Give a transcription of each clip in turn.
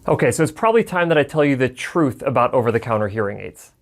Okay, so it's probably time that I tell you the truth about over-the-counter hearing aids.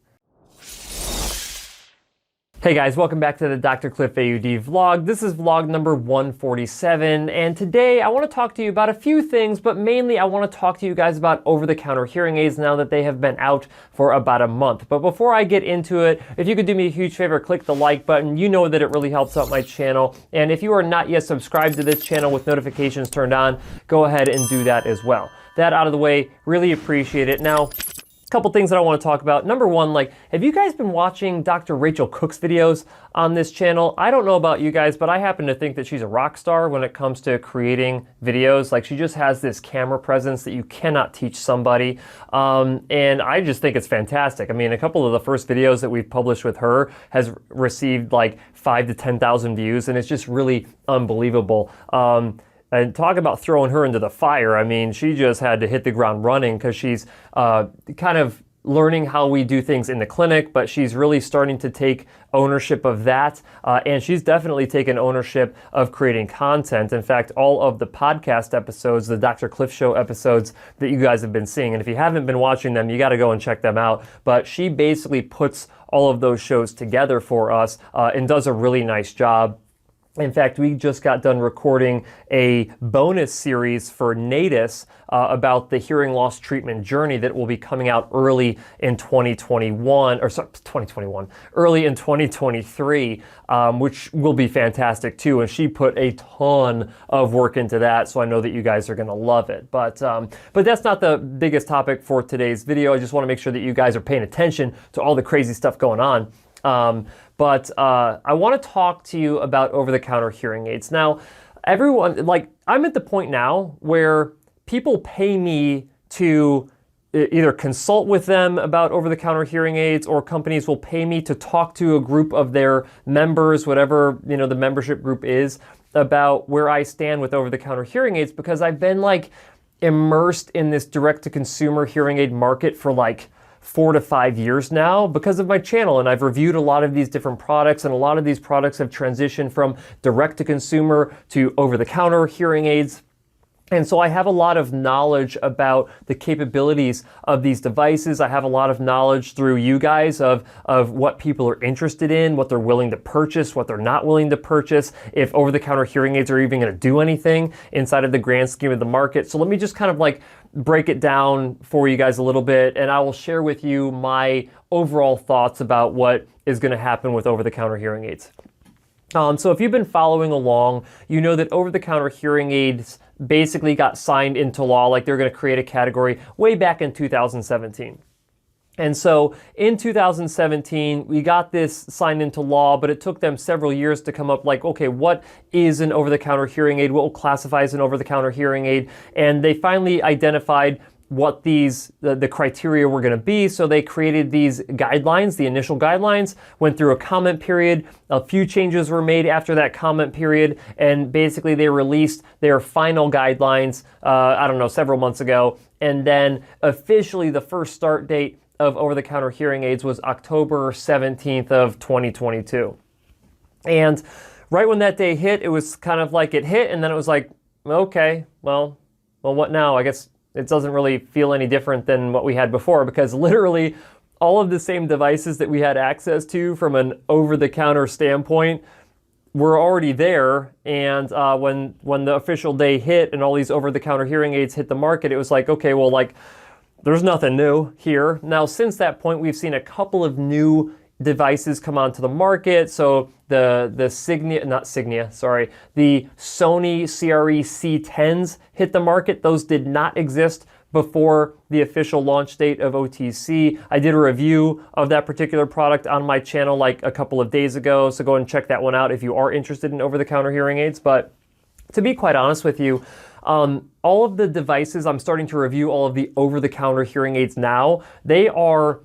Hey guys, welcome back to the DrCliffAuD vlog. This is vlog number 147, and today I want to talk to you about a few things, but mainly I want to talk to you guys about over-the-counter hearing aids now that they have been out for about a month. But before I get into it, if you could do me a huge favor, click the like button. You know that it really helps out my channel. And if you are not yet subscribed to this channel with notifications turned on, go ahead and do that as well. That out of the way, really appreciate it. Now, a couple things that I want to talk about. Number one, have you guys been watching Dr. Rachel Cook's videos on this channel? I don't know about you guys, but I happen to think that she's a rock star when it comes to creating videos. She just has this camera presence that you cannot teach somebody. And I just think it's fantastic. I mean, a couple of the first videos that we've published with her has received 5,000 to 10,000 views, and it's just really unbelievable. And talk about throwing her into the fire. I mean, she just had to hit the ground running because she's kind of learning how we do things in the clinic, but she's really starting to take ownership of that. And she's definitely taken ownership of creating content. In fact, all of the podcast episodes, the Dr. Cliff Show episodes that you guys have been seeing, and if you haven't been watching them, you got to go and check them out. But she basically puts all of those shows together for us and does a really nice job. In fact, we just got done recording a bonus series for Natus about the hearing loss treatment journey that will be coming out early in 2021, or sorry, 2021, early in 2023, which will be fantastic too. And she put a ton of work into that, so I know that you guys are going to love it. But that's not the biggest topic for today's video. I just want to make sure that you guys are paying attention to all the crazy stuff going on. But I want to talk to you about over-the-counter hearing aids. Now, everyone, I'm at the point now where people pay me to either consult with them about over-the-counter hearing aids, or companies will pay me to talk to a group of their members, whatever, the membership group is, about where I stand with over-the-counter hearing aids, because I've been immersed in this direct-to-consumer hearing aid market for 4 to 5 years now because of my channel, and I've reviewed a lot of these different products, and a lot of these products have transitioned from direct to consumer to over-the-counter hearing aids. And so I have a lot of knowledge about the capabilities of these devices. I have a lot of knowledge through you guys of what people are interested in, what they're willing to purchase, what they're not willing to purchase, if over-the-counter hearing aids are even going to do anything inside of the grand scheme of the market. So let me just kind of break it down for you guys a little bit, and I will share with you my overall thoughts about what is going to happen with over-the-counter hearing aids. So if you've been following along, you know that over-the-counter hearing aids basically got signed into law, they're going to create a category way back in 2017. And so in 2017, we got this signed into law, but it took them several years to come up okay, what is an over-the-counter hearing aid? What will classify as an over-the-counter hearing aid? And they finally identified what the criteria were going to be. So they created these guidelines. The initial guidelines went through a comment period. A few changes were made after that comment period, and basically they released their final guidelines, several months ago. And then officially the first start date of over-the-counter hearing aids was October 17th of 2022. And right when that day hit, it was kind of it hit, and then it was okay, well, what now? I guess it doesn't really feel any different than what we had before, because literally all of the same devices that we had access to from an over-the-counter standpoint were already there. And when the official day hit and all these over-the-counter hearing aids hit the market, it was okay, well, there's nothing new here. Now, since that point, we've seen a couple of new devices come onto the market. So the Sony CRE C10s hit the market. Those did not exist before the official launch date of OTC. I did a review of that particular product on my channel a couple of days ago, so go and check that one out if you are interested in over-the-counter hearing aids. But to be quite honest with you, all of the devices, I'm starting to review all of the over-the-counter hearing aids now. They are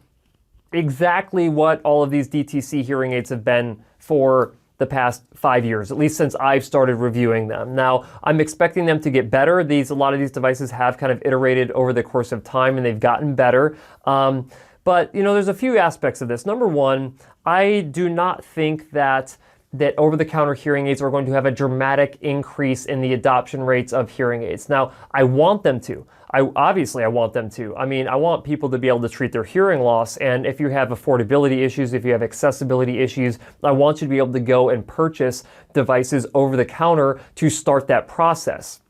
exactly what all of these DTC hearing aids have been for the past 5 years, at least since I've started reviewing them. Now, I'm expecting them to get better. A lot of these devices have kind of iterated over the course of time, and they've gotten better. But there's a few aspects of this. Number one, I do not think that that over-the-counter hearing aids are going to have a dramatic increase in the adoption rates of hearing aids. Now, I want them to. Obviously, I want them to. I mean, I want people to be able to treat their hearing loss, and if you have affordability issues, if you have accessibility issues, I want you to be able to go and purchase devices over the counter to start that process.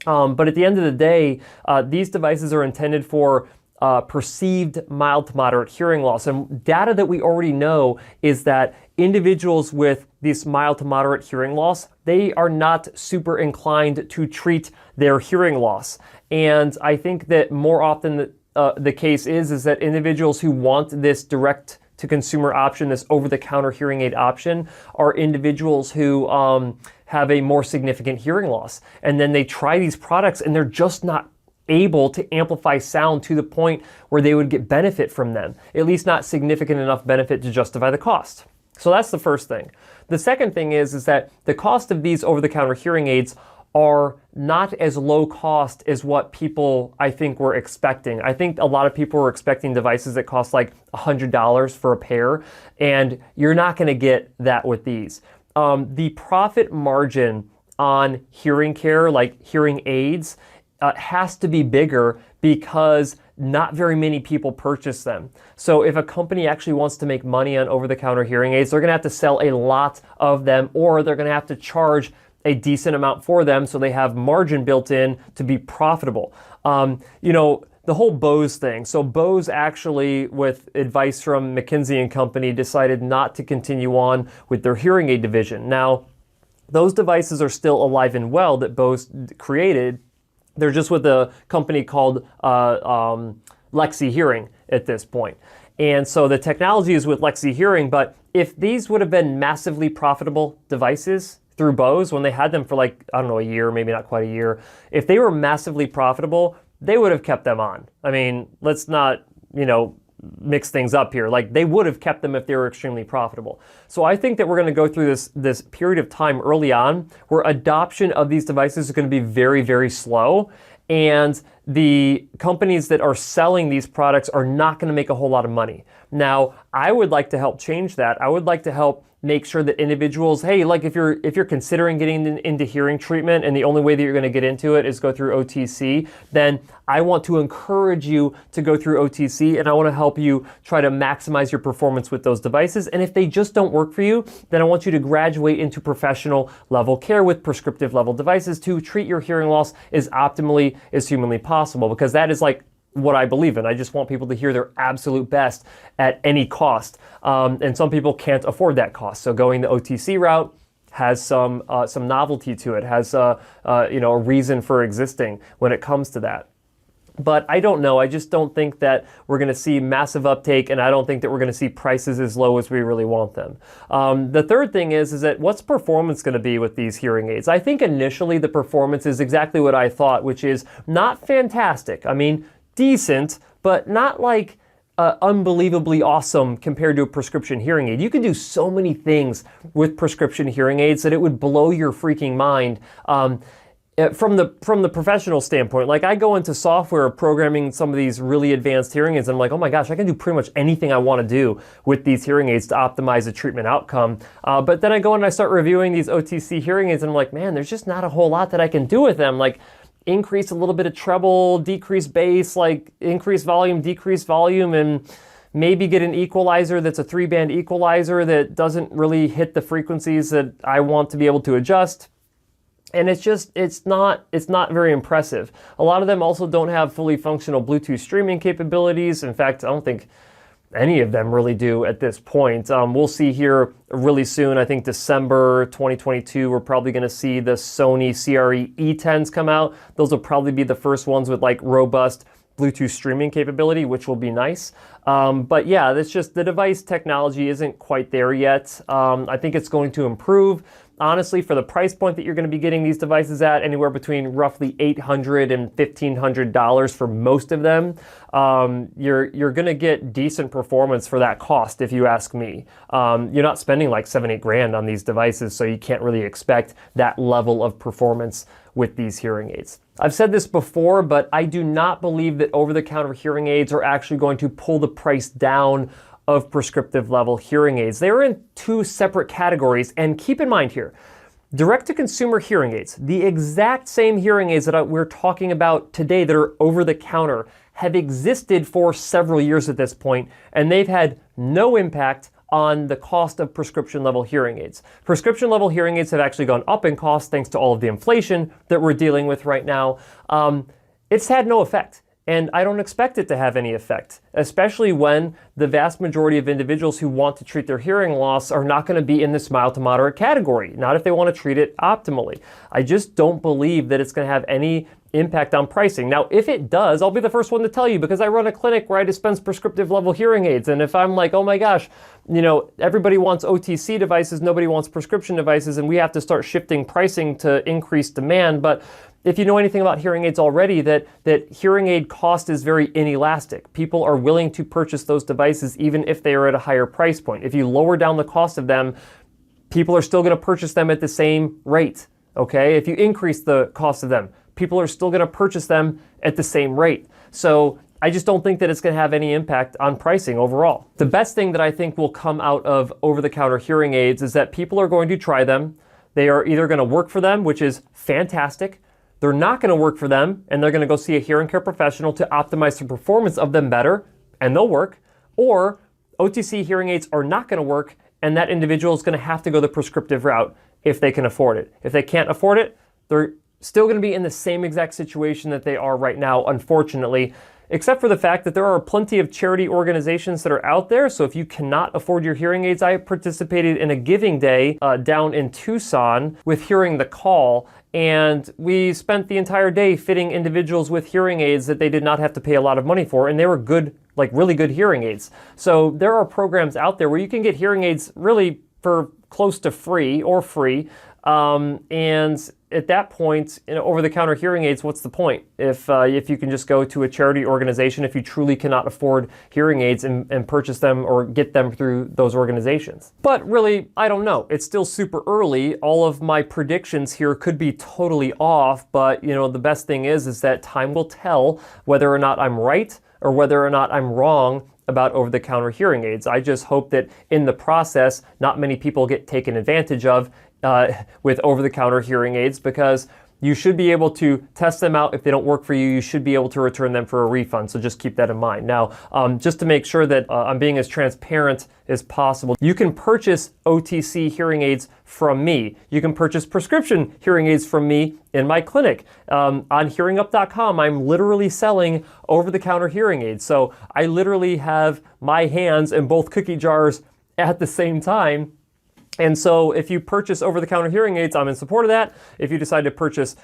But at the end of the day, these devices are intended for perceived mild to moderate hearing loss. And data that we already know is that individuals with this mild to moderate hearing loss, they are not super inclined to treat their hearing loss. And I think that more often the case is that individuals who want this direct to consumer option, this over-the-counter hearing aid option, are individuals who have a more significant hearing loss. And then they try these products and they're just not able to amplify sound to the point where they would get benefit from them, at least not significant enough benefit to justify the cost. So that's the first thing. The second thing is that the cost of these over-the-counter hearing aids are not as low cost as what people, I think, were expecting. I think a lot of people were expecting devices that cost like $100 for a pair, and you're not going to get that with these. The profit margin on hearing care, like hearing aids, has to be bigger because not very many people purchase them. So if a company actually wants to make money on over-the-counter hearing aids, they're going to have to sell a lot of them, or they're going to have to charge a decent amount for them so they have margin built in to be profitable. You know, the whole Bose thing. So Bose actually, with advice from McKinsey and Company, decided not to continue on with their hearing aid division. Now, those devices are still alive and well that Bose created. They're just with a company called Lexi Hearing at this point. And so the technology is with Lexi Hearing, but if these would have been massively profitable devices through Bose when they had them for like, I don't know, a year, maybe not quite a year, if they were massively profitable, they would have kept them on. I mean, let's not, mix things up here. Like, they would have kept them if they were extremely profitable. So I think that we're going to go through this period of time early on where adoption of these devices is going to be very, very slow. And the companies that are selling these products are not going to make a whole lot of money. Now, I would like to help change that. I would like to help make sure that individuals, hey, like if you're considering getting into hearing treatment and the only way that you're going to get into it is go through OTC, then I want to encourage you to go through OTC, and I want to help you try to maximize your performance with those devices. And if they just don't work for you, then I want you to graduate into professional level care with prescriptive level devices to treat your hearing loss as optimally as humanly possible, because that is like what I believe in. I just want people to hear their absolute best at any cost. And some people can't afford that cost. So going the OTC route has some novelty to it, has a reason for existing when it comes to that. But I don't know. I just don't think that we're going to see massive uptake, and I don't think that we're going to see prices as low as we really want them. The third thing is that what's performance going to be with these hearing aids? I think initially the performance is exactly what I thought, which is not fantastic. I mean, decent, but not like unbelievably awesome compared to a prescription hearing aid. You can do so many things with prescription hearing aids that it would blow your freaking mind. From the professional standpoint, like I go into software programming some of these really advanced hearing aids, and I'm like, oh my gosh, I can do pretty much anything I want to do with these hearing aids to optimize the treatment outcome. But then I go and I start reviewing these OTC hearing aids, and I'm like, man, there's just not a whole lot that I can do with them. Like, increase a little bit of treble, decrease bass, like increase volume, decrease volume, and maybe get an equalizer that's a 3-band equalizer that doesn't really hit the frequencies that I want to be able to adjust. And it's not very impressive. A lot of them also don't have fully functional Bluetooth streaming capabilities. In fact, I don't think any of them really do at this point. We'll see here really soon. I think December 2022, we're probably going to see the Sony CRE E10s come out. Those will probably be the first ones with like robust Bluetooth streaming capability, which will be nice. But yeah, that's just the device technology isn't quite there yet. I think it's going to improve. Honestly, for the price point that you're going to be getting these devices at, anywhere between roughly $800 and $1,500 for most of them, you're going to get decent performance for that cost, if you ask me. You're not spending like $7-8 grand on these devices, so you can't really expect that level of performance with these hearing aids. I've said this before, but I do not believe that over-the-counter hearing aids are actually going to pull the price down of prescriptive level hearing aids. They are in two separate categories, and keep in mind here, direct-to-consumer hearing aids, the exact same hearing aids that we're talking about today that are over-the-counter, have existed for several years at this point, and they've had no impact on the cost of prescription level hearing aids. Prescription level hearing aids have actually gone up in cost thanks to all of the inflation that we're dealing with right now. It's had no effect. And I don't expect it to have any effect, especially when the vast majority of individuals who want to treat their hearing loss are not going to be in this mild to moderate category, not if they want to treat it optimally. I just don't believe that it's going to have any impact on pricing. Now, if it does, I'll be the first one to tell you, because I run a clinic where I dispense prescriptive level hearing aids. And if I'm like, oh my gosh, you know, everybody wants OTC devices, nobody wants prescription devices, and we have to start shifting pricing to increase demand. But if you know anything about hearing aids already, that hearing aid cost is very inelastic. People are willing to purchase those devices even if they are at a higher price point. If you lower down the cost of them, people are still going to purchase them at the same rate, okay? If you increase the cost of them, people are still going to purchase them at the same rate. So I just don't think that it's going to have any impact on pricing overall. The best thing that I think will come out of over-the-counter hearing aids is that people are going to try them. They are either going to work for them, which is fantastic. They're not going to work for them, and they're going to go see a hearing care professional to optimize the performance of them better, and they'll work. Or OTC hearing aids are not going to work, and that individual is going to have to go the prescriptive route if they can afford it. If they can't afford it, they're still going to be in the same exact situation that they are right now, unfortunately, except for the fact that there are plenty of charity organizations that are out there. So if you cannot afford your hearing aids, I participated in a giving day down in Tucson with Hearing the Call, and we spent the entire day fitting individuals with hearing aids that they did not have to pay a lot of money for, and they were good, like really good hearing aids. So there are programs out there where you can get hearing aids really for close to free or free, and at that point, over-the-counter hearing aids, what's the point? If you can just go to a charity organization, if you truly cannot afford hearing aids and purchase them or get them through those organizations. But really, I don't know. It's still super early. All of my predictions here could be totally off, but you know, the best thing is that time will tell whether or not I'm right or whether or not I'm wrong about over-the-counter hearing aids. I just hope that in the process, not many people get taken advantage of with over-the-counter hearing aids, because you should be able to test them out. If they don't work for you, you should be able to return them for a refund. So just keep that in mind. Now, just to make sure that I'm being as transparent as possible, you can purchase OTC hearing aids from me. You can purchase prescription hearing aids from me in my clinic. On hearingup.com, I'm literally selling over-the-counter hearing aids. So I literally have my hands in both cookie jars at the same time. And so if you purchase over-the-counter hearing aids, I'm in support of that. If you decide to purchase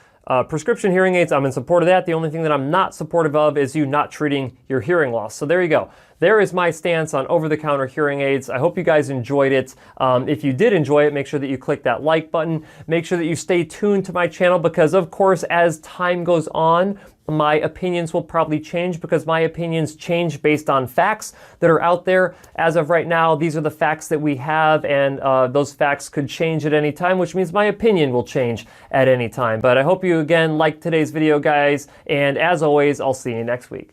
prescription hearing aids, I'm in support of that. The only thing that I'm not supportive of is you not treating your hearing loss. So there you go. There is my stance on over-the-counter hearing aids. I hope you guys enjoyed it. If you did enjoy it, make sure that you click that like button. Make sure that you stay tuned to my channel, because of course, as time goes on, my opinions will probably change, because my opinions change based on facts that are out there. As of right now, these are the facts that we have, and those facts could change at any time, which means my opinion will change at any time. But I hope you again liked today's video, guys, and as always, I'll see you next week.